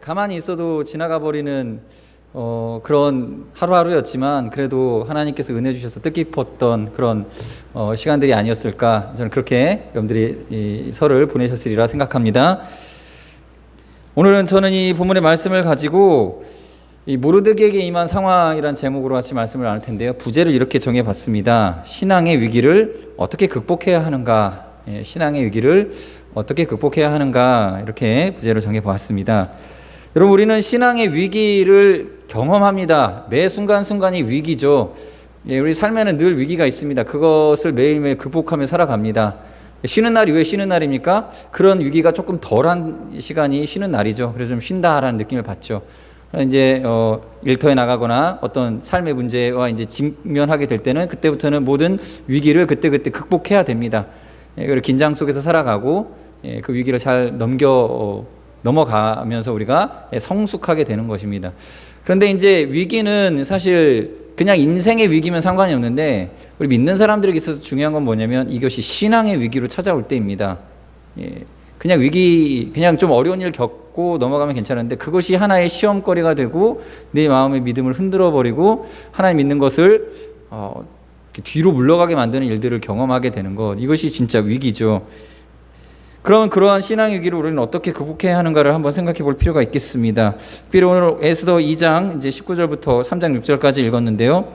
가만히 있어도 지나가 버리는 그런 하루하루였지만 그래도 하나님께서 은혜 주셔서 뜻깊었던 그런 시간들이 아니었을까, 저는 그렇게 여러분들이 이 설을 보내셨으리라 생각합니다. 오늘은 저는 이 본문의 말씀을 가지고 이 모르드게에게 임한 상황이란 제목으로 같이 말씀을 나눌 텐데요. 부제를 이렇게 정해봤습니다. 신앙의 위기를 어떻게 극복해야 하는가, 신앙의 위기를 어떻게 극복해야 하는가, 이렇게 부제를 정해보았습니다. 여러분, 우리는 신앙의 위기를 경험합니다. 매 순간순간이 위기죠. 우리 삶에는 늘 위기가 있습니다. 그것을 매일매일 극복하며 살아갑니다. 쉬는 날이 왜 쉬는 날입니까? 그런 위기가 조금 덜한 시간이 쉬는 날이죠. 그래서 좀 쉰다라는 느낌을 받죠. 이제 일터에 나가거나 어떤 삶의 문제와 이제 직면하게 될 때는 그때부터는 모든 위기를 그때그때 극복해야 됩니다. 그리고 긴장 속에서 살아가고 그 위기를 잘 넘어가면서 우리가 성숙하게 되는 것입니다. 그런데 이제 위기는 사실 그냥 인생의 위기면 상관이 없는데 우리 믿는 사람들에게 있어서 중요한 건 뭐냐면 이것이 신앙의 위기로 찾아올 때입니다. 그냥 위기, 그냥 좀 어려운 일 겪고 넘어가면 괜찮은데 그것이 하나의 시험거리가 되고 내 마음의 믿음을 흔들어버리고 하나님 믿는 것을 뒤로 물러가게 만드는 일들을 경험하게 되는 것, 이것이 진짜 위기죠. 그럼 그러한 신앙의 위기를 우리는 어떻게 극복해야 하는가를 한번 생각해 볼 필요가 있겠습니다. 특별히 오늘 에스더 2장 이제 19절부터 3장 6절까지 읽었는데요.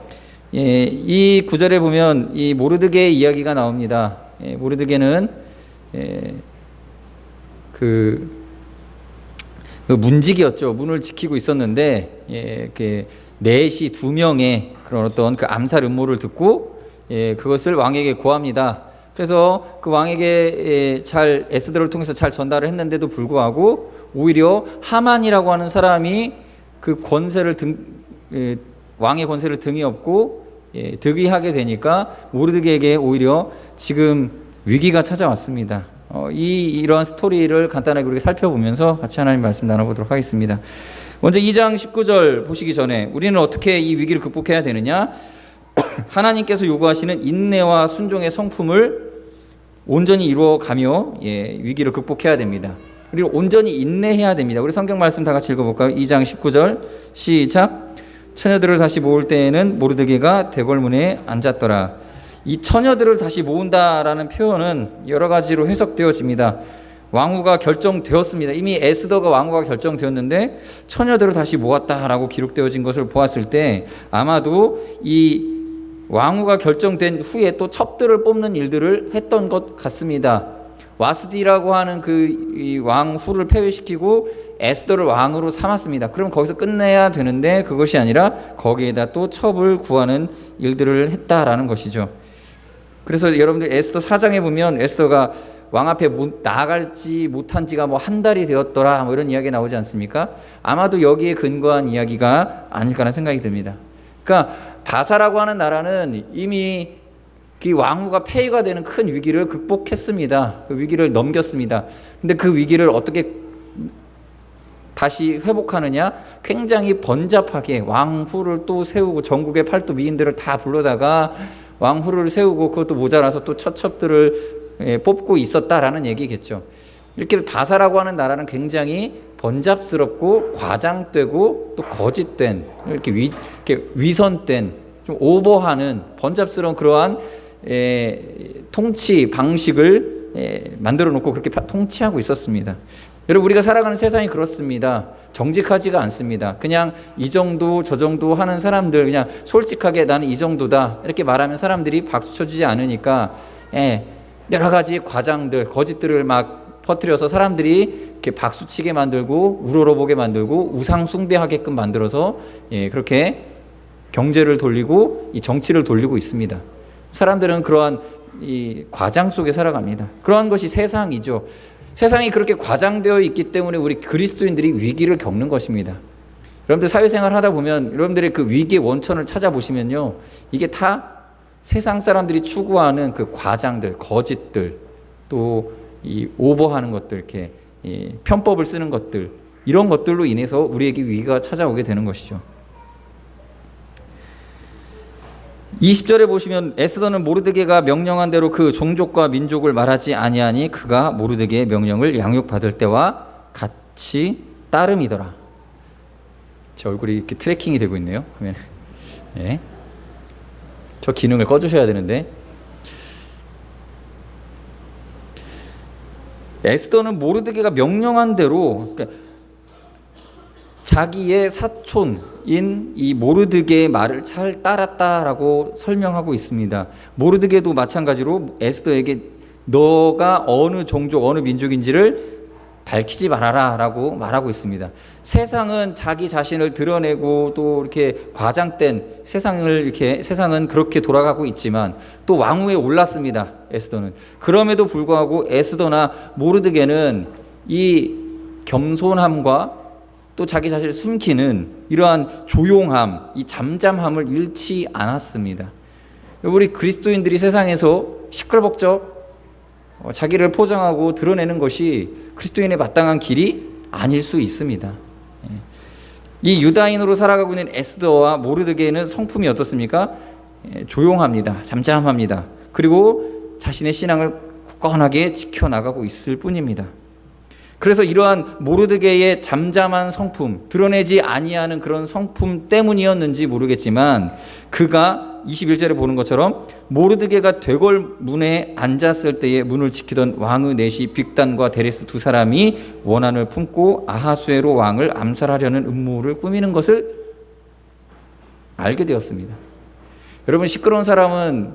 이 구절에 보면 이 모르드게의 이야기가 나옵니다. 모르드게는 그 문직이었죠. 문을 지키고 있었는데 넷이 두 명의 그런 어떤 그 암살 음모를 듣고 그것을 왕에게 고합니다. 그래서 그 왕에게 잘 에스더를 통해서 잘 전달을 했는데도 불구하고 오히려 하만이라고 하는 사람이 그 권세를 왕의 권세를 등에 업고 득의하게 되니까 모르드게에게 오히려 지금 위기가 찾아왔습니다. 이러한 스토리를 간단하게 우리가 살펴보면서 같이 하나님 말씀 나눠보도록 하겠습니다. 먼저 2장 19절 보시기 전에 우리는 어떻게 이 위기를 극복해야 되느냐? 하나님께서 요구하시는 인내와 순종의 성품을 온전히 이루어가며 위기를 극복해야 됩니다. 그리고 온전히 인내해야 됩니다. 우리 성경 말씀 다 같이 읽어볼까요? 2장 19절 시작. 처녀들을 다시 모을 때에는 모르드게가 대궐문에 앉았더라. 이 처녀들을 다시 모은다라는 표현은 여러 가지로 해석되어집니다. 왕후가 결정되었습니다. 이미 에스더가 왕후가 결정되었는데 처녀들을 다시 모았다라고 기록되어진 것을 보았을 때 아마도 이 왕후가 결정된 후에 또 첩들을 뽑는 일들을 했던 것 같습니다. 와스디라고 하는 그 왕후를 폐위시키고 에스더를 왕으로 삼았습니다. 그럼 거기서 끝내야 되는데 그것이 아니라 거기에다 또 첩을 구하는 일들을 했다라는 것이죠. 그래서 여러분들 에스더 4장에 보면 에스더가 왕 앞에 나아갈지 못한 지가 한 달이 되었더라 이런 이야기 나오지 않습니까? 아마도 여기에 근거한 이야기가 아닐까라는 생각이 듭니다. 그러니까 바사라고 하는 나라는 이미 그 왕후가 폐위가 되는 큰 위기를 극복했습니다. 그 위기를 넘겼습니다. 근데 그 위기를 어떻게 다시 회복하느냐? 굉장히 번잡하게 왕후를 또 세우고 전국의 팔도 미인들을 다 불러다가 왕후를 세우고 그것도 모자라서 또 첩들을 뽑고 있었다라는 얘기겠죠. 이렇게 바사라고 하는 나라는 굉장히 번잡스럽고 과장되고 또 거짓된 이렇게 위선된 좀 오버하는 번잡스러운 그러한 통치 방식을 만들어 놓고 그렇게 통치하고 있었습니다. 여러분, 우리가 살아가는 세상이 그렇습니다. 정직하지가 않습니다. 그냥 이 정도 저 정도 하는 사람들, 그냥 솔직하게 나는 이 정도다 이렇게 말하면 사람들이 박수 쳐주지 않으니까 여러 가지 과장들, 거짓들을 막 퍼뜨려서 사람들이 이렇게 박수치게 만들고 우러러보게 만들고 우상 숭배하게끔 만들어서 그렇게 경제를 돌리고 이 정치를 돌리고 있습니다. 사람들은 그러한 이 과장 속에 살아갑니다. 그러한 것이 세상이죠. 세상이 그렇게 과장되어 있기 때문에 우리 그리스도인들이 위기를 겪는 것입니다. 여러분들 사회생활 하다 보면 여러분들의 그 위기의 원천을 찾아보시면요, 이게 다 세상 사람들이 추구하는 그 과장들, 거짓들, 또 이 오버하는 것들, 이렇게 편법을 쓰는 것들, 이런 것들로 인해서 우리에게 위기가 찾아오게 되는 것이죠. 20절에 보시면 에스더는 모르드게가 명령한 대로 그 종족과 민족을 말하지 아니하니 그가 모르드게의 명령을 양육받을 때와 같이 따름이더라. 제 얼굴이 이렇게 트래킹이 되고 있네요. 예. 저 기능을 꺼주셔야 되는데, 에스더는 모르드게가 명령한 대로, 그러니까 자기의 사촌인 이 모르드게의 말을 잘 따랐다라고 설명하고 있습니다. 모르드게도 마찬가지로 에스더에게 너가 어느 종족, 어느 민족인지를 밝히지 말아라 라고 말하고 있습니다. 세상은 자기 자신을 드러내고 또 이렇게 과장된 세상은 그렇게 돌아가고 있지만 또 왕위에 올랐습니다. 에스더는. 그럼에도 불구하고 에스더나 모르드게는 이 겸손함과 또 자기 자신을 숨기는 이러한 조용함, 이 잠잠함을 잃지 않았습니다. 우리 그리스도인들이 세상에서 시끌벅적 자기를 포장하고 드러내는 것이 그리스도인의 마땅한 길이 아닐 수 있습니다. 이 유다인으로 살아가고 있는 에스더와 모르드게는 성품이 어떻습니까? 조용합니다. 잠잠합니다. 그리고 자신의 신앙을 굳건하게 지켜나가고 있을 뿐입니다. 그래서 이러한 모르드게의 잠잠한 성품, 드러내지 아니하는 그런 성품 때문이었는지 모르겠지만 그가 21절에 보는 것처럼 모르드게가 되골 문에 앉았을 때에 문을 지키던 왕의 넷이 빅단과 데레스 두 사람이 원한을 품고 아하수에로 왕을 암살하려는 음모를 꾸미는 것을 알게 되었습니다. 여러분, 시끄러운 사람은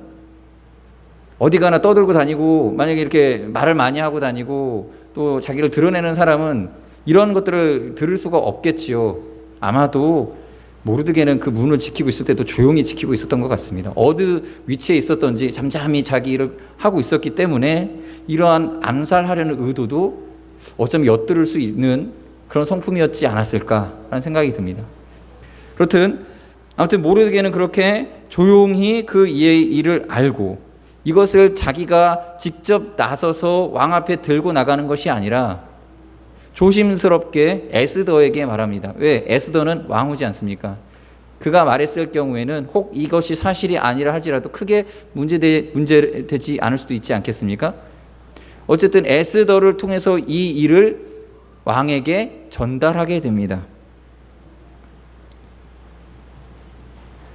어디 가나 떠들고 다니고 만약에 이렇게 말을 많이 하고 다니고 또 자기를 드러내는 사람은 이런 것들을 들을 수가 없겠지요. 아마도 모르드게는 그 문을 지키고 있을 때도 조용히 지키고 있었던 것 같습니다. 어느 위치에 있었던지 잠잠히 자기 일을 하고 있었기 때문에 이러한 암살하려는 의도도 어쩌면 엿들을 수 있는 그런 성품이었지 않았을까라는 생각이 듭니다. 그렇든 아무튼 모르드게는 그렇게 조용히 그 이의 일을 알고 이것을 자기가 직접 나서서 왕 앞에 들고 나가는 것이 아니라 조심스럽게 에스더에게 말합니다. 왜? 에스더는 왕후지 않습니까? 그가 말했을 경우에는 혹 이것이 사실이 아니라 할지라도 크게 문제되지 않을 수도 있지 않겠습니까? 어쨌든 에스더를 통해서 이 일을 왕에게 전달하게 됩니다.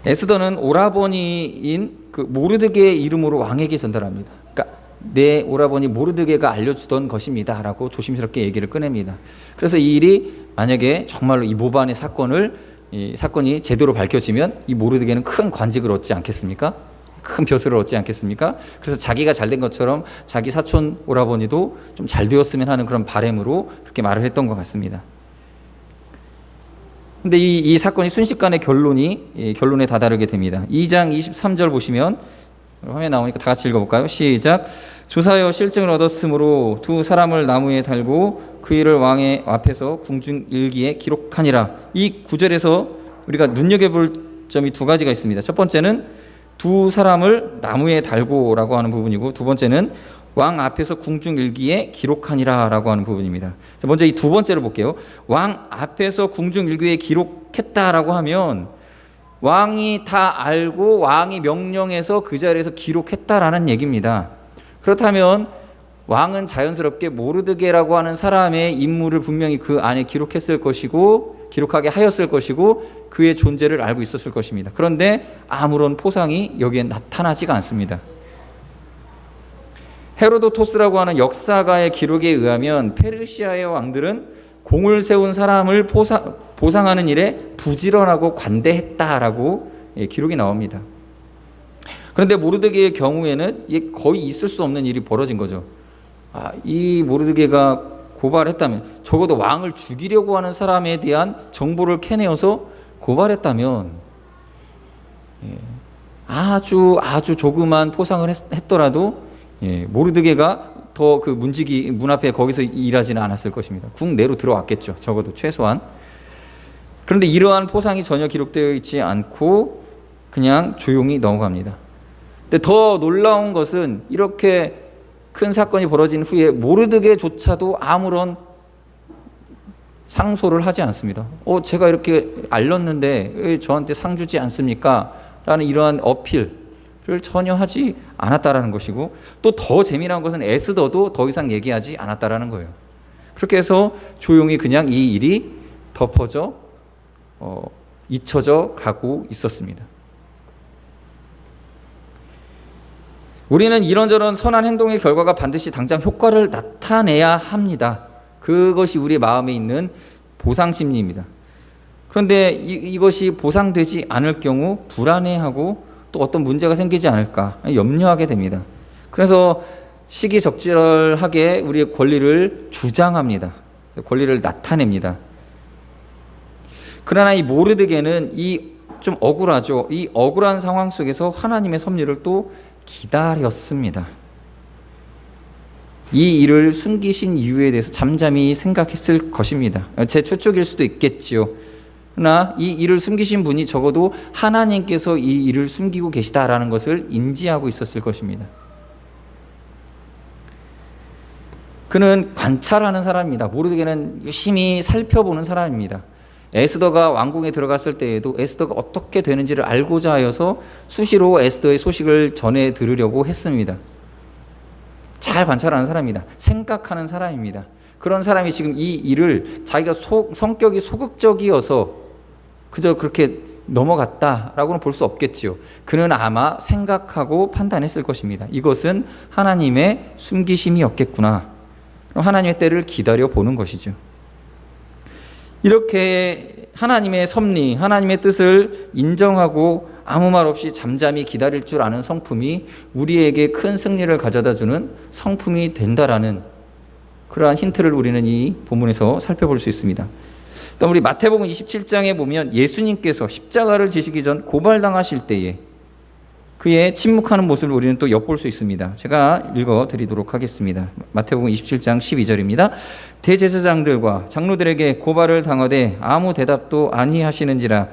에스더는 오라버니인 그 모르드게의 이름으로 왕에게 전달합니다. 그러니까 내 오라버니 모르드게가 알려주던 것입니다 라고 조심스럽게 얘기를 꺼냅니다. 그래서 이 일이 만약에 정말로 이 모반의 사건이 제대로 밝혀지면 이 모르드게는 큰 관직을 얻지 않겠습니까? 큰 벼슬을 얻지 않겠습니까? 그래서 자기가 잘된 것처럼 자기 사촌 오라버니도 좀 잘 되었으면 하는 그런 바람으로 그렇게 말을 했던 것 같습니다. 근데 이 사건이 순식간에 결론에 다다르게 됩니다. 2장 23절 보시면 화면에 나오니까 다 같이 읽어볼까요? 시작. 조사하여 실증을 얻었으므로 두 사람을 나무에 달고 그 일을 왕의 앞에서 궁중일기에 기록하니라. 이 구절에서 우리가 눈여겨볼 점이 두 가지가 있습니다. 첫 번째는 두 사람을 나무에 달고라고 하는 부분이고 두 번째는 왕 앞에서 궁중일기에 기록하니라 라고 하는 부분입니다. 먼저 이 두 번째를 볼게요. 왕 앞에서 궁중일기에 기록했다라고 하면 왕이 다 알고 왕이 명령해서 그 자리에서 기록했다라는 얘기입니다. 그렇다면 왕은 자연스럽게 모르드게라고 하는 사람의 인물을 분명히 그 안에 기록했을 것이고 기록하게 하였을 것이고 그의 존재를 알고 있었을 것입니다. 그런데 아무런 포상이 여기에 나타나지가 않습니다. 헤로도토스라고 하는 역사가의 기록에 의하면 페르시아의 왕들은 공을 세운 사람을 보상하는 일에 부지런하고 관대했다라고 기록이 나옵니다. 그런데 모르드게의 경우에는 이게 거의 있을 수 없는 일이 벌어진 거죠. 이 모르드게가 고발했다면 적어도 왕을 죽이려고 하는 사람에 대한 정보를 캐내어서 고발했다면 아주 조그만 포상을 했더라도 모르드게가 더 그 문지기 문 앞에 거기서 일하지는 않았을 것입니다. 국내로 들어왔겠죠. 적어도 최소한. 그런데 이러한 포상이 전혀 기록되어 있지 않고 그냥 조용히 넘어갑니다. 근데 더 놀라운 것은 이렇게 큰 사건이 벌어진 후에 모르드게조차도 아무런 상소를 하지 않습니다. 제가 이렇게 알렸는데 왜 저한테 상 주지 않습니까? 라는 이러한 어필을 전혀 하지 않았다라는 것이고 또 더 재미난 것은 에스더도 더 이상 얘기하지 않았다라는 거예요. 그렇게 해서 조용히 그냥 이 일이 덮어져 잊혀져 가고 있었습니다. 우리는 이런저런 선한 행동의 결과가 반드시 당장 효과를 나타내야 합니다. 그것이 우리의 마음에 있는 보상 심리입니다. 그런데 이것이 보상되지 않을 경우 불안해하고 또 어떤 문제가 생기지 않을까 염려하게 됩니다. 그래서 시기적절하게 우리의 권리를 주장합니다. 권리를 나타냅니다. 그러나 이 모르드게는 좀 억울하죠. 이 억울한 상황 속에서 하나님의 섭리를 또 기다렸습니다. 이 일을 숨기신 이유에 대해서 잠잠히 생각했을 것입니다. 제 추측일 수도 있겠지요. 그러나 이 일을 숨기신 분이 적어도 하나님께서 이 일을 숨기고 계시다라는 것을 인지하고 있었을 것입니다. 그는 관찰하는 사람입니다. 모르드게는 유심히 살펴보는 사람입니다. 에스더가 왕궁에 들어갔을 때에도 에스더가 어떻게 되는지를 알고자 하여서 수시로 에스더의 소식을 전해 들으려고 했습니다. 잘 관찰하는 사람입니다. 생각하는 사람입니다. 그런 사람이 지금 이 일을 자기가 성격이 소극적이어서 그저 그렇게 넘어갔다라고는 볼 수 없겠지요. 그는 아마 생각하고 판단했을 것입니다. 이것은 하나님의 숨기심이었겠구나. 하나님의 때를 기다려 보는 것이죠. 이렇게 하나님의 섭리, 하나님의 뜻을 인정하고 아무 말 없이 잠잠히 기다릴 줄 아는 성품이 우리에게 큰 승리를 가져다 주는 성품이 된다라는 그러한 힌트를 우리는 이 본문에서 살펴볼 수 있습니다. 또 우리 마태복음 27장에 보면 예수님께서 십자가를 지시기 전 고발당하실 때에 그의 침묵하는 모습을 우리는 또 엿볼 수 있습니다. 제가 읽어드리도록 하겠습니다. 마태복음 27장 12절입니다. 대제사장들과 장로들에게 고발을 당하되 아무 대답도 아니하시는지라.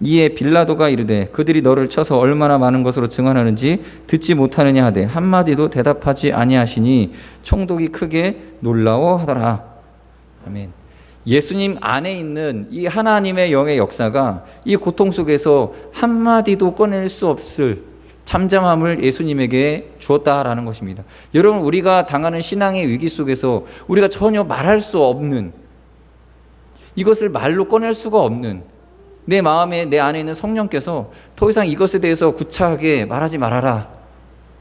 이에 빌라도가 이르되 그들이 너를 쳐서 얼마나 많은 것으로 증언하는지 듣지 못하느냐 하되 한마디도 대답하지 아니하시니 총독이 크게 놀라워하더라. 아멘. 예수님 안에 있는 이 하나님의 영의 역사가 이 고통 속에서 한마디도 꺼낼 수 없을 잠잠함을 예수님에게 주었다라는 것입니다. 여러분, 우리가 당하는 신앙의 위기 속에서 우리가 전혀 말할 수 없는, 이것을 말로 꺼낼 수가 없는 내 마음에, 내 안에 있는 성령께서 더 이상 이것에 대해서 구차하게 말하지 말아라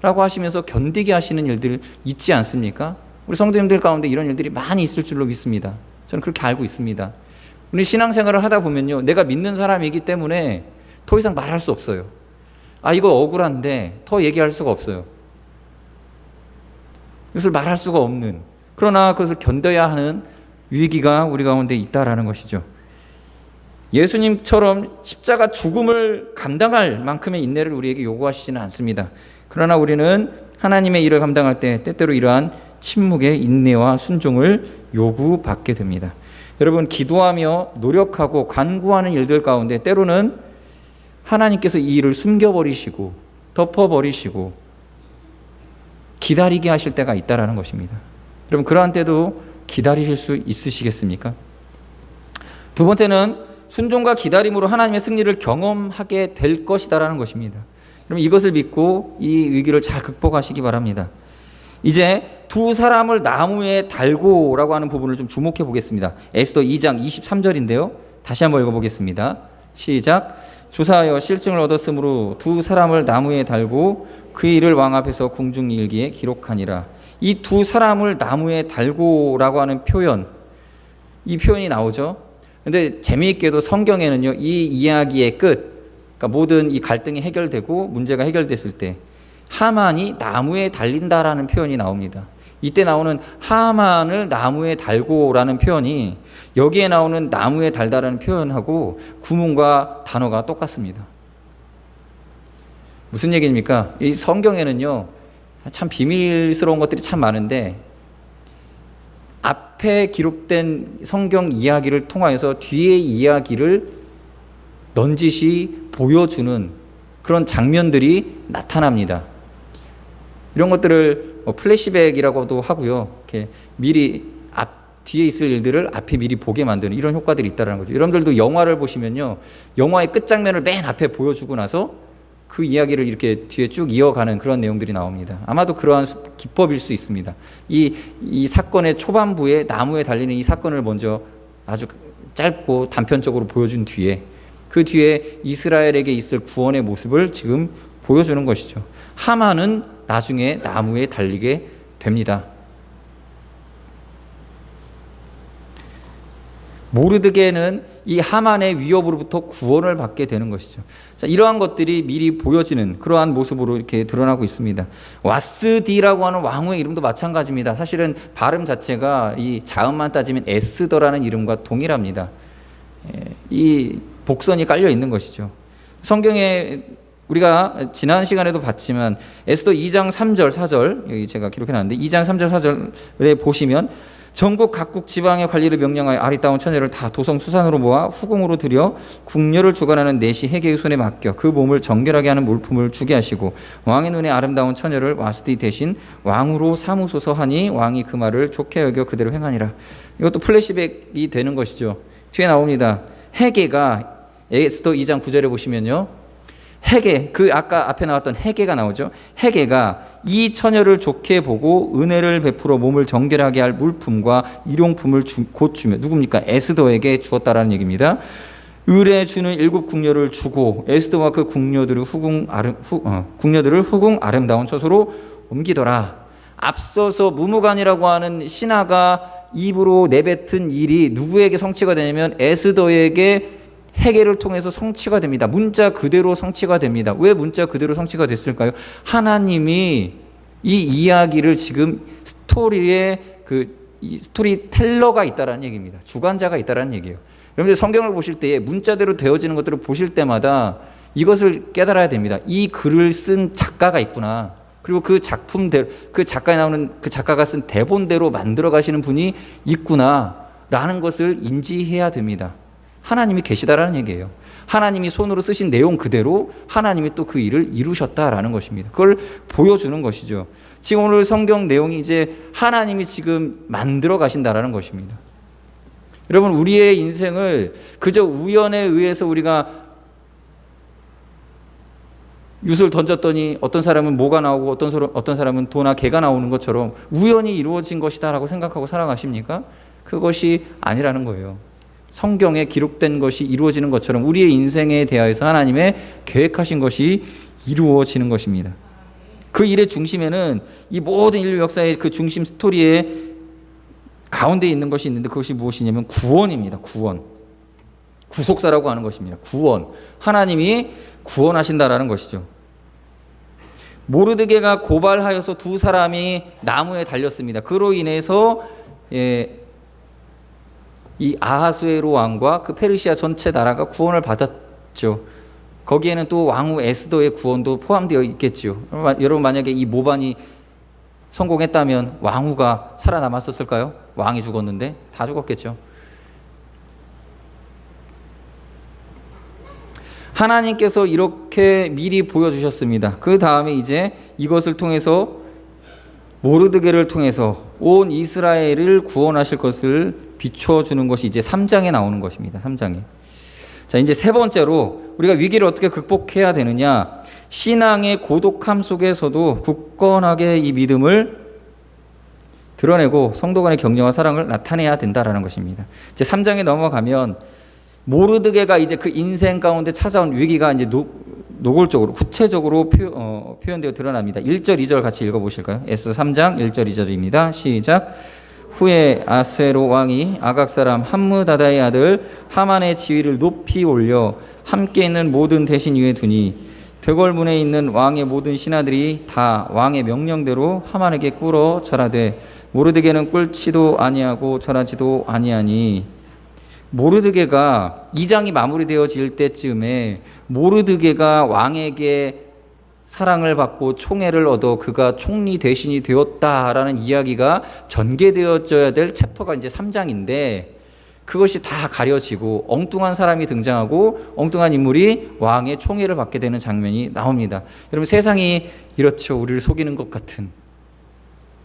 라고 하시면서 견디게 하시는 일들 있지 않습니까? 우리 성도님들 가운데 이런 일들이 많이 있을 줄로 믿습니다. 저는 그렇게 알고 있습니다. 우리 신앙생활을 하다 보면요, 내가 믿는 사람이기 때문에 더 이상 말할 수 없어요. 이거 억울한데 더 얘기할 수가 없어요. 이것을 말할 수가 없는, 그러나 그것을 견뎌야 하는 위기가 우리 가운데 있다라는 것이죠. 예수님처럼 십자가 죽음을 감당할 만큼의 인내를 우리에게 요구하시지는 않습니다. 그러나 우리는 하나님의 일을 감당할 때 때때로 이러한 침묵의 인내와 순종을 요구받게 됩니다. 여러분, 기도하며 노력하고 간구하는 일들 가운데 때로는 하나님께서 이 일을 숨겨버리시고 덮어버리시고 기다리게 하실 때가 있다라는 것입니다. 여러분, 그러한 때도 기다리실 수 있으시겠습니까? 두 번째는 순종과 기다림으로 하나님의 승리를 경험하게 될 것이다라는 것입니다. 그럼 이것을 믿고 이 위기를 잘 극복하시기 바랍니다. 이제 두 사람을 나무에 달고라고 하는 부분을 좀 주목해 보겠습니다. 에스더 2장 23절인데요. 다시 한번 읽어보겠습니다. 시작. 조사하여 실증을 얻었으므로 두 사람을 나무에 달고 그 일을 왕 앞에서 궁중일기에 기록하니라. 이 두 사람을 나무에 달고라고 하는 표현, 이 표현이 나오죠. 근데 재미있게도 성경에는요, 이 이야기의 끝, 그러니까 모든 이 갈등이 해결되고 문제가 해결됐을 때 하만이 나무에 달린다라는 표현이 나옵니다. 이때 나오는 하만을 나무에 달고라는 표현이 여기에 나오는 나무에 달다라는 표현하고 구문과 단어가 똑같습니다. 무슨 얘기입니까? 이 성경에는요, 참 비밀스러운 것들이 참 많은데 앞에 기록된 성경 이야기를 통하여서 뒤의 이야기를 넌지시 보여주는 그런 장면들이 나타납니다. 이런 것들을 플래시백이라고도 하고요. 이렇게 미리 뒤에 있을 일들을 앞에 미리 보게 만드는 이런 효과들이 있다는 거죠. 여러분들도 영화를 보시면요, 영화의 끝장면을 맨 앞에 보여주고 나서 그 이야기를 이렇게 뒤에 쭉 이어가는 그런 내용들이 나옵니다. 아마도 그러한 기법일 수 있습니다. 이 사건의 초반부에 나무에 달리는 이 사건을 먼저 아주 짧고 단편적으로 보여준 뒤에 그 뒤에 이스라엘에게 있을 구원의 모습을 지금 보여주는 것이죠. 하만은 나중에 나무에 달리게 됩니다. 모르드게는 이 하만의 위협으로부터 구원을 받게 되는 것이죠. 자, 이러한 것들이 미리 보여지는 그러한 모습으로 이렇게 드러나고 있습니다. 와스디라고 하는 왕후의 이름도 마찬가지입니다. 사실은 발음 자체가 이 자음만 따지면 에스더라는 이름과 동일합니다. 이 복선이 깔려 있는 것이죠. 성경에 우리가 지난 시간에도 봤지만 에스더 2장 3절 4절 여기 제가 기록해놨는데 2장 3절 4절에 보시면 전국 각국 지방의 관리를 명령하여 아리따운 처녀를 다 도성 수산으로 모아 후궁으로 들여 궁녀를 주관하는 넷이 헤게의 손에 맡겨 그 몸을 정결하게 하는 물품을 주게 하시고 왕의 눈에 아름다운 처녀를 와스디 대신 왕으로 삼으소서 하니 왕이 그 말을 좋게 여겨 그대로 행하니라. 이것도 플래시백이 되는 것이죠. 뒤에 나옵니다. 헤게가 에스더 2장 9절에 보시면요. 헤게, 그 아까 앞에 나왔던 헤게가 나오죠. 헤게가 이 처녀를 좋게 보고 은혜를 베풀어 몸을 정결하게 할 물품과 일용품을 곧 주며 누굽니까? 에스더에게 주었다라는 얘기입니다. 을에 주는 7 궁녀를 주고 에스더와 그 궁녀들을 후궁 아름다운 처소로 옮기더라. 앞서서 무무간이라고 하는 신하가 입으로 내뱉은 일이 누구에게 성취가 되냐면 에스더에게 헤게를 통해서 성취가 됩니다. 문자 그대로 성취가 됩니다. 왜 문자 그대로 성취가 됐을까요? 하나님이 이 이야기를 지금 스토리에 이 스토리텔러가 있다라는 얘기입니다. 주관자가 있다라는 얘기예요. 여러분들 성경을 보실 때 문자대로 되어지는 것들을 보실 때마다 이것을 깨달아야 됩니다. 이 글을 쓴 작가가 있구나. 그리고 그 작품대로 그 작가에 나오는 그 작가가 쓴 대본대로 만들어 가시는 분이 있구나라는 것을 인지해야 됩니다. 하나님이 계시다라는 얘기예요. 하나님이 손으로 쓰신 내용 그대로 하나님이 또 그 일을 이루셨다라는 것입니다. 그걸 보여주는 것이죠. 지금 오늘 성경 내용이 이제 하나님이 지금 만들어 가신다라는 것입니다. 여러분, 우리의 인생을 그저 우연에 의해서 우리가 윷을 던졌더니 어떤 사람은 뭐가 나오고 어떤 사람은 도나 개가 나오는 것처럼 우연히 이루어진 것이다라고 생각하고 살아가십니까? 그것이 아니라는 거예요. 성경에 기록된 것이 이루어지는 것처럼 우리의 인생에 대하여서 하나님의 계획하신 것이 이루어지는 것입니다. 그 일의 중심에는 이 모든 인류 역사의 그 중심 스토리에 가운데 있는 것이 있는데 그것이 무엇이냐면 구원입니다. 구원. 구속사라고 하는 것입니다. 구원. 하나님이 구원하신다라는 것이죠. 모르드게가 고발하여서 두 사람이 나무에 달렸습니다. 그로 인해서 이 아하수에로 왕과 그 페르시아 전체 나라가 구원을 받았죠. 거기에는 또 왕후 에스더의 구원도 포함되어 있겠죠. 여러분, 만약에 이 모반이 성공했다면 왕후가 살아남았었을까요? 왕이 죽었는데 다 죽었겠죠. 하나님께서 이렇게 미리 보여주셨습니다. 그 다음에 이제 이것을 통해서 모르드게를 통해서 온 이스라엘을 구원하실 것을 비춰주는 것이 이제 3장에 나오는 것입니다. 3장에. 자, 이제 세 번째로 우리가 위기를 어떻게 극복해야 되느냐. 신앙의 고독함 속에서도 굳건하게 이 믿음을 드러내고 성도 간의 격려와 사랑을 나타내야 된다라는 것입니다. 이제 3장에 넘어가면 모르드게가 이제 그 인생 가운데 찾아온 위기가 이제 노골적으로 구체적으로 표현되어 드러납니다. 1절 2절 같이 읽어보실까요? 에스더 3장 1절 2절입니다. 시작. 후에 아수에로 왕이 아각 사람 함므다다의 아들 하만의 지위를 높이 올려 함께 있는 모든 대신 위에 두니 대궐문에 있는 왕의 모든 신하들이 다 왕의 명령대로 하만에게 꿇어 절하되 모르드게는 꿇지도 아니하고 절하지도 아니하니. 모르드게가 2장이 마무리되어질 때쯤에 모르드게가 왕에게 사랑을 받고 총애를 얻어 그가 총리 대신이 되었다라는 이야기가 전개되어져야 될 챕터가 이제 3장인데 그것이 다 가려지고 엉뚱한 사람이 등장하고 엉뚱한 인물이 왕의 총애를 받게 되는 장면이 나옵니다. 여러분, 세상이 이렇죠. 우리를 속이는 것 같은,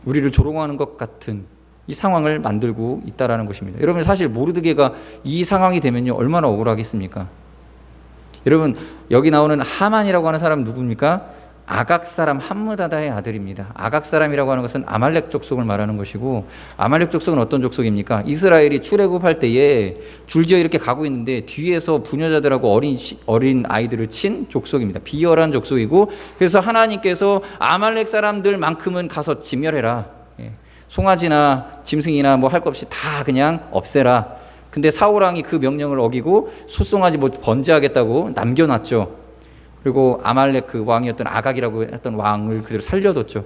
우리를 조롱하는 것 같은 이 상황을 만들고 있다라는 것입니다. 여러분, 사실 모르드게가 이 상황이 되면요 얼마나 억울하겠습니까? 여러분, 여기 나오는 하만이라고 하는 사람은 누굽니까? 아각 사람 함므다다의 아들입니다. 아각 사람이라고 하는 것은 아말렉 족속을 말하는 것이고, 아말렉 족속은 어떤 족속입니까? 이스라엘이 출애굽할 때에 줄지어 이렇게 가고 있는데 뒤에서 부녀자들하고 어린 아이들을 친 족속입니다. 비열한 족속이고, 그래서 하나님께서 아말렉 사람들만큼은 가서 진멸해라. 송아지나 짐승이나 뭐 할 것 없이 다 그냥 없애라. 근데 사울 왕이 그 명령을 어기고 소송아지 뭐 번제하겠다고 남겨놨죠. 그리고 아말렉 그 왕이었던 아각이라고 했던 왕을 그대로 살려뒀죠.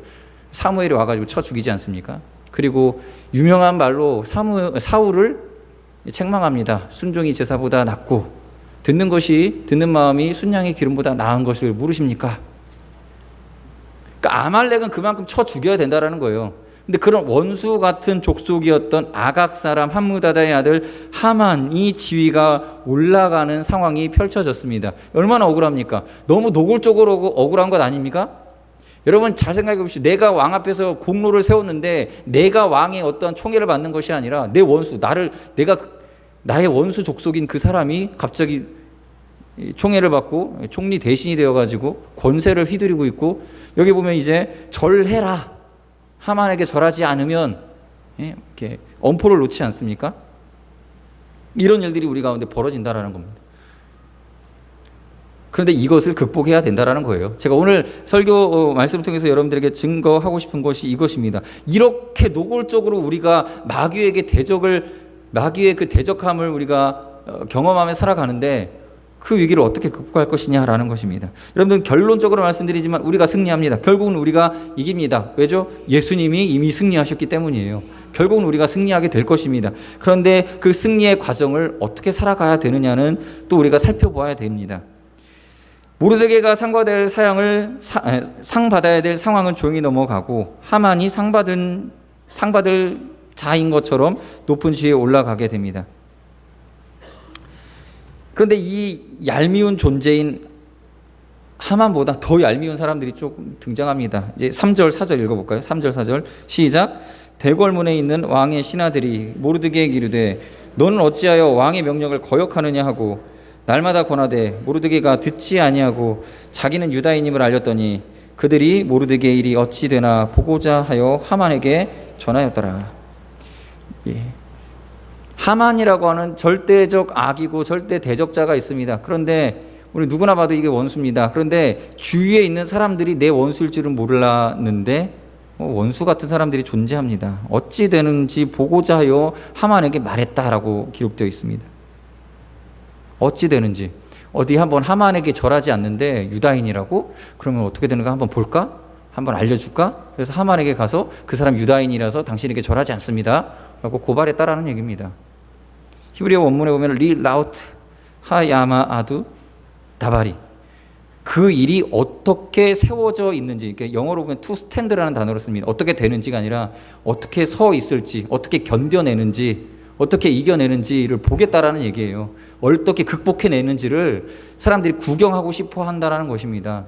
사무엘이 와가지고 쳐 죽이지 않습니까? 그리고 유명한 말로 사울을 책망합니다. 순종이 제사보다 낫고 듣는 마음이 순양의 기름보다 나은 것을 모르십니까? 그러니까 아말렉은 그만큼 쳐 죽여야 된다라는 거예요. 근데 그런 원수 같은 족속이었던 아각 사람 함므다다의 아들 하만이 지위가 올라가는 상황이 펼쳐졌습니다. 얼마나 억울합니까? 너무 노골적으로 억울한 것 아닙니까? 여러분 잘 생각해 보십시오. 내가 왕 앞에서 공로를 세웠는데 내가 왕의 어떤 총애를 받는 것이 아니라 내 원수, 나의 원수 족속인 그 사람이 갑자기 총애를 받고 총리 대신이 되어가지고 권세를 휘두르고 있고, 여기 보면 이제 절해라. 하만에게 절하지 않으면 이렇게 엄포를 놓지 않습니까? 이런 일들이 우리 가운데 벌어진다라는 겁니다. 그런데 이것을 극복해야 된다라는 거예요. 제가 오늘 설교 말씀을 통해서 여러분들에게 증거하고 싶은 것이 이것입니다. 이렇게 노골적으로 우리가 마귀의 그 대적함을 우리가 경험하며 살아가는데 그 위기를 어떻게 극복할 것이냐라는 것입니다. 여러분들 결론적으로 말씀드리지만 우리가 승리합니다. 결국은 우리가 이깁니다. 왜죠? 예수님이 이미 승리하셨기 때문이에요. 결국은 우리가 승리하게 될 것입니다. 그런데 그 승리의 과정을 어떻게 살아가야 되느냐는 또 우리가 살펴보아야 됩니다. 모르드게가 상 받아야 될 상황은 조용히 넘어가고 하만이 상 받을 자인 것처럼 높은 지위에 올라가게 됩니다. 그런데 이 얄미운 존재인 하만보다 더 얄미운 사람들이 조금 등장합니다. 이제 3절 4절 읽어볼까요? 3절 4절 시작. 대궐문에 있는 왕의 신하들이 모르드게에게 이르되 너는 어찌하여 왕의 명령을 거역하느냐 하고 날마다 권하되 모르드게가 듣지 아니하고 자기는 유다인임을 알렸더니 그들이 모르드게의 일이 어찌 되나 보고자 하여 하만에게 전하였더라. 예. 하만이라고 하는 절대적 악이고 절대 대적자가 있습니다. 그런데 우리 누구나 봐도 이게 원수입니다. 그런데 주위에 있는 사람들이 내 원수일 줄은 몰랐는데 원수 같은 사람들이 존재합니다. 어찌 되는지 보고자 하여 하만에게 말했다라고 기록되어 있습니다. 어찌 되는지. 어디 한번 하만에게 절하지 않는데 유다인이라고? 그러면 어떻게 되는가 한번 볼까? 한번 알려줄까? 그래서 하만에게 가서 그 사람 유다인이라서 당신에게 절하지 않습니다 라고 고발했다라는 얘기입니다. 히브리어 원문에 보면 리 라우트 하야마 아두 다바리, 그 일이 어떻게 세워져 있는지, 영어로 보면 to stand라는 단어를 씁니다. 어떻게 되는지가 아니라 어떻게 서 있을지, 어떻게 견뎌내는지, 어떻게 이겨내는지를 보겠다라는 얘기예요. 어떻게 극복해내는지를 사람들이 구경하고 싶어 한다라는 것입니다.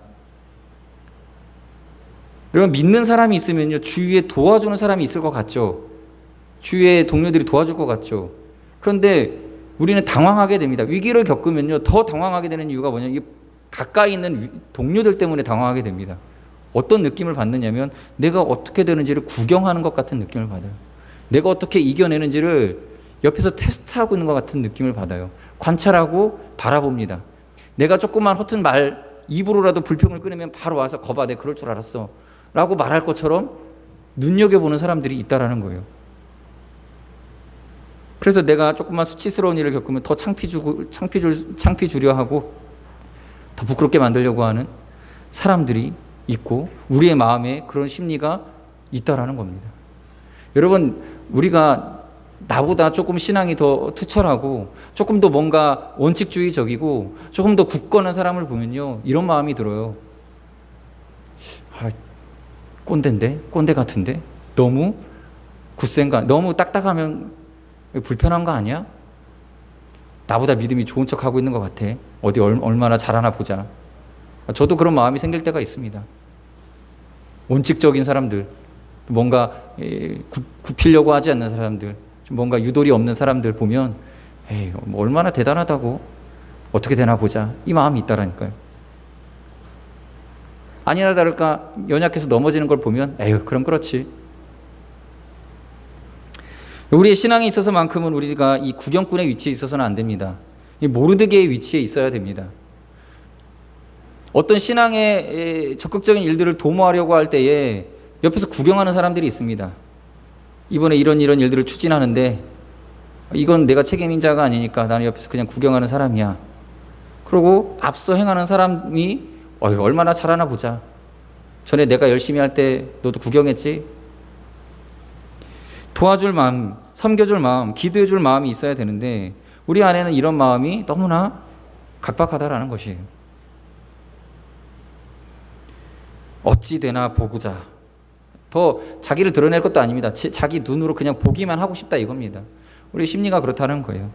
여러분, 믿는 사람이 있으면요, 주위에 도와주는 사람이 있을 것 같죠. 주위에 동료들이 도와줄 것 같죠. 그런데 우리는 당황하게 됩니다. 위기를 겪으면요, 더 당황하게 되는 이유가 뭐냐, 이게 가까이 있는 동료들 때문에 당황하게 됩니다. 어떤 느낌을 받느냐면 내가 어떻게 되는지를 구경하는 것 같은 느낌을 받아요. 내가 어떻게 이겨내는지를 옆에서 테스트하고 있는 것 같은 느낌을 받아요. 관찰하고 바라봅니다. 내가 조금만 허튼 말, 입으로라도 불평을 끊으면 바로 와서 거봐, 내가 그럴 줄 알았어 라고 말할 것처럼 눈여겨보는 사람들이 있다라는 거예요. 그래서 내가 조금만 수치스러운 일을 겪으면 더 창피 주려 하고 더 부끄럽게 만들려고 하는 사람들이 있고, 우리의 마음에 그런 심리가 있다라는 겁니다. 여러분, 우리가 나보다 조금 신앙이 더 투철하고 조금 더 뭔가 원칙주의적이고 조금 더 굳건한 사람을 보면요, 이런 마음이 들어요. 아, 꼰대 같은데? 너무 굳센가? 너무 딱딱하면 불편한 거 아니야? 나보다 믿음이 좋은 척하고 있는 것 같아. 어디 얼마나 잘하나 보자. 저도 그런 마음이 생길 때가 있습니다. 원칙적인 사람들, 뭔가 굽히려고 하지 않는 사람들, 뭔가 유도리 없는 사람들 보면 에이, 뭐 얼마나 대단하다고, 어떻게 되나 보자, 이 마음이 있다라니까요. 아니나 다를까 연약해서 넘어지는 걸 보면 에휴 그럼 그렇지. 우리의 신앙에 있어서만큼은 우리가 이 구경꾼의 위치에 있어서는 안 됩니다. 이 모르드게의 위치에 있어야 됩니다. 어떤 신앙의 적극적인 일들을 도모하려고 할 때에 옆에서 구경하는 사람들이 있습니다. 이번에 이런 일들을 추진하는데 이건 내가 책임자가 아니니까 나는 옆에서 그냥 구경하는 사람이야. 그리고 앞서 행하는 사람이 얼마나 잘하나 보자. 전에 내가 열심히 할 때 너도 구경했지? 도와줄 마음, 섬겨줄 마음, 기도해줄 마음이 있어야 되는데 우리 안에는 이런 마음이 너무나 각박하다라는 것이에요. 어찌 되나 보고자. 더 자기를 드러낼 것도 아닙니다. 자기 눈으로 그냥 보기만 하고 싶다 이겁니다. 우리 심리가 그렇다는 거예요.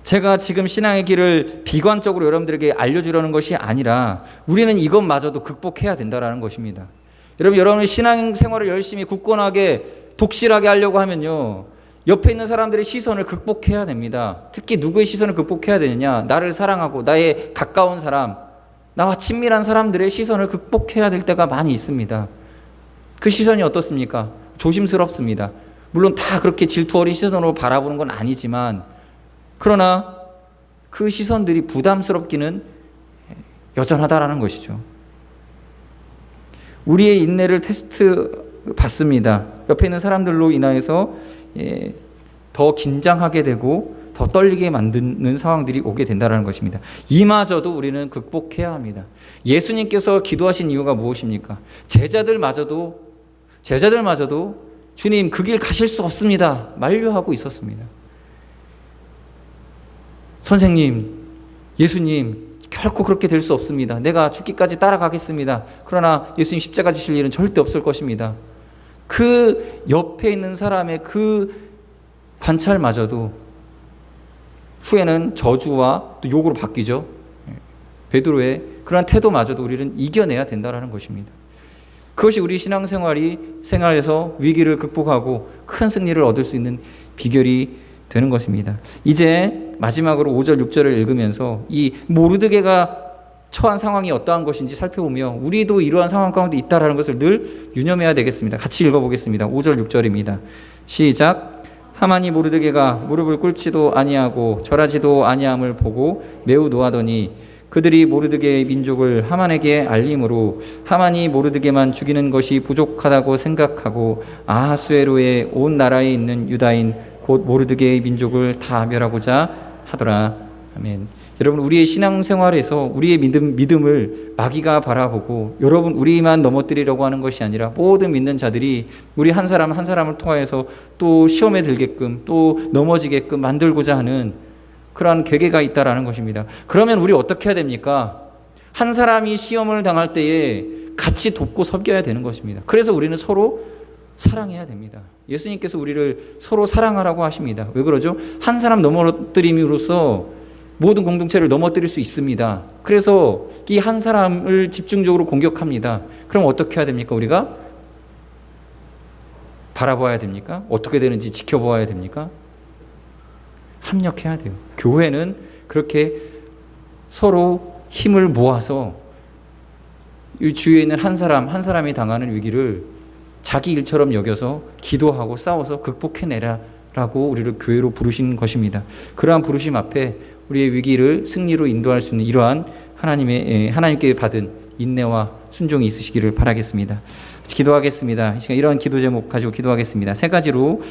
제가 지금 신앙의 길을 비관적으로 여러분들에게 알려주려는 것이 아니라 우리는 이것마저도 극복해야 된다는 것입니다. 여러분의 신앙생활을 열심히 굳건하게 독실하게 하려고 하면요, 옆에 있는 사람들의 시선을 극복해야 됩니다. 특히 누구의 시선을 극복해야 되느냐? 나를 사랑하고 나의 가까운 사람, 나와 친밀한 사람들의 시선을 극복해야 될 때가 많이 있습니다. 그 시선이 어떻습니까? 조심스럽습니다. 물론 다 그렇게 질투 어린 시선으로 바라보는 건 아니지만, 그러나 그 시선들이 부담스럽기는 여전하다라는 것이죠. 우리의 인내를 테스트 받습니다. 옆에 있는 사람들로 인하여서 더 긴장하게 되고 더 떨리게 만드는 상황들이 오게 된다는 것입니다. 이마저도 우리는 극복해야 합니다. 예수님께서 기도하신 이유가 무엇입니까? 제자들마저도 주님 그 길 가실 수 없습니다 만류하고 있었습니다. 선생님, 예수님 결코 그렇게 될 수 없습니다. 내가 죽기까지 따라가겠습니다. 그러나 예수님 십자가 지실 일은 절대 없을 것입니다. 그 옆에 있는 사람의 그 관찰마저도 후에는 저주와 또 욕으로 바뀌죠. 베드로의 그러한 태도마저도 우리는 이겨내야 된다는 것입니다. 그것이 우리 신앙생활에서 위기를 극복하고 큰 승리를 얻을 수 있는 비결이 되는 것입니다. 이제 마지막으로 5절 6절을 읽으면서 이 모르드게가 처한 상황이 어떠한 것인지 살펴보며 우리도 이러한 상황 가운데 있다라는 것을 늘 유념해야 되겠습니다. 같이 읽어보겠습니다. 5절 6절입니다. 시작. 하만이 모르드게가 무릎을 꿇지도 아니하고 절하지도 아니함을 보고 매우 노하더니 그들이 모르드게의 민족을 하만에게 알림으로 하만이 모르드게만 죽이는 것이 부족하다고 생각하고 아하수에로의 온 나라에 있는 유다인 곧 모르드게의 민족을 다 멸하고자 하더라. 아멘. 여러분, 우리의 신앙생활에서 우리의 믿음을 마귀가 바라보고 여러분 우리만 넘어뜨리려고 하는 것이 아니라 모든 믿는 자들이 우리 한 사람 한 사람을 통하여서 또 시험에 들게끔 또 넘어지게끔 만들고자 하는 그러한 계계가 있다라는 것입니다. 그러면 우리 어떻게 해야 됩니까? 한 사람이 시험을 당할 때에 같이 돕고 섬겨야 되는 것입니다. 그래서 우리는 서로 사랑해야 됩니다. 예수님께서 우리를 서로 사랑하라고 하십니다. 왜 그러죠? 한 사람 넘어뜨림으로써 모든 공동체를 넘어뜨릴 수 있습니다. 그래서 이 한 사람을 집중적으로 공격합니다. 그럼 어떻게 해야 됩니까? 우리가 바라봐야 됩니까? 어떻게 되는지 지켜보아야 됩니까? 합력해야 돼요. 교회는 그렇게 서로 힘을 모아서 이 주위에 있는 한 사람이 당하는 위기를 자기 일처럼 여겨서 기도하고 싸워서 극복해내라라고 우리를 교회로 부르신 것입니다. 그러한 부르심 앞에 우리의 위기를 승리로 인도할 수 있는 이러한 하나님께 받은 인내와 순종이 있으시기를 바라겠습니다. 기도하겠습니다. 이 시간 이러한 기도 제목 가지고 기도하겠습니다. 세 가지로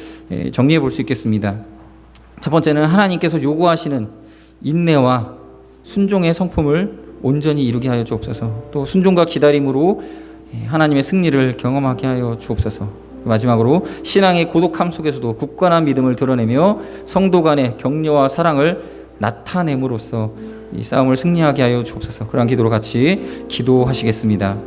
정리해 볼 수 있겠습니다. 첫 번째는 하나님께서 요구하시는 인내와 순종의 성품을 온전히 이루게 하여 주옵소서. 또 순종과 기다림으로 하나님의 승리를 경험하게 하여 주옵소서. 마지막으로 신앙의 고독함 속에서도 굳건한 믿음을 드러내며 성도 간의 격려와 사랑을 나타냄으로써 이 싸움을 승리하게 하여 주옵소서. 그러한 기도로 같이 기도하시겠습니다.